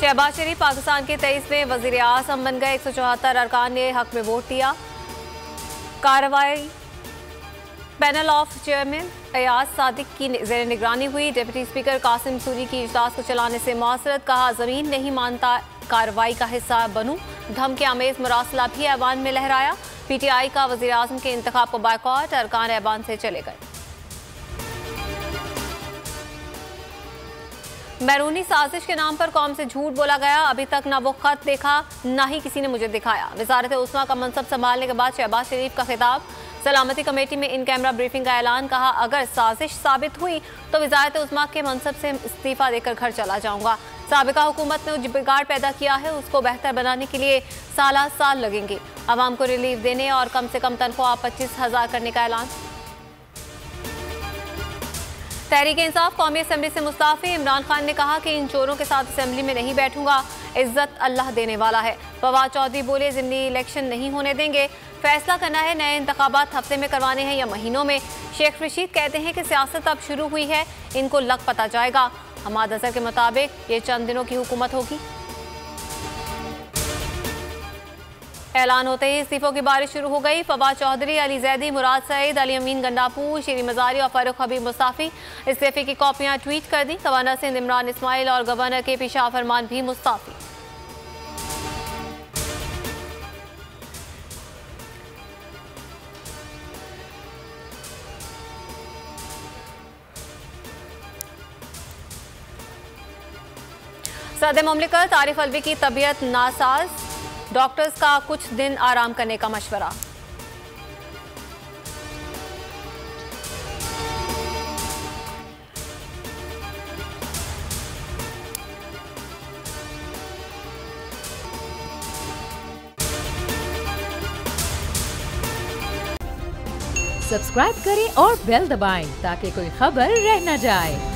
शहबाज शरीफ पाकिस्तान के 23वें वजीर आज़म बन गए। 174 अरकान ने हक में वोट दिया। कार्रवाई panel of chairman Ayaz Sadiq की ज़ेर निगरानी हुई। डिप्टी स्पीकर कासिम सूरी की इजलास को चलाने से मुआसरत, कहा ज़मीन नहीं मानता कार्रवाई का हिस्सा बनूं। धमकी आमेज मुरासला भी ऐवान में लहराया। PTI का वजीर आज़म के इंतखाब को बायकॉट, अरकान ऐवान से चले गए। बैरूनी साजिश के नाम पर कौम से झूठ बोला गया। अभी तक ना वो खत देखा, ना ही किसी ने मुझे दिखाया। वजारत उस्मा का मनसब संभालने के बाद शहबाज शरीफ का खिताब। सलामती कमेटी में इन कैमरा ब्रीफिंग का ऐलान। कहा, अगर साजिश साबित हुई तो वजारत उस्मा के मनसब से इस्तीफा देकर घर चला जाऊंगा। साबिका हुकूमत ने जो बिगाड़ पैदा किया है उसको बेहतर बनाने के लिए साल लगेंगे। अवाम को रिलीफ देने और कम से कम तनख्वाह 25,000 करने का ऐलान। तहरीक इंसाफ कौमी असम्बली से मुस्ताफी। इमरान खान ने कहा कि इन चोरों के साथ असम्बली में नहीं बैठूंगा, इज्जत अल्लाह देने वाला है। फवाद चौधरी बोले, ज़िमनी इलेक्शन नहीं होने देंगे, फैसला करना है नए इंतखाबात हफ्ते में करवाने हैं या महीनों में। शेख रशीद कहते हैं कि सियासत अब शुरू हुई है, इनको लग पता जाएगा। हमाद अजहर के मुताबिक ये चंद दिनों की हुकूमत होगी। ऐलान होते ही इस्तीफों की बारिश शुरू हो गई। फवाद चौधरी, अली जैदी, मुराद सईद, अली अमीन गंडापुर, शीरी मजारी और फारूक हबीब मुस्ताफी। इस्तीफे की कॉपियां ट्वीट कर दी। गवर्नर सिंध इमरान इस्माइल और गवर्नर KP शाह फरमान भी मुस्ताफी। सदर मुमलिकत आरिफ अलवी की तबीयत नासाज, डॉक्टर्स का कुछ दिन आराम करने का मशवरा। सब्सक्राइब करें और बेल दबाएं ताकि कोई खबर रह न जाए।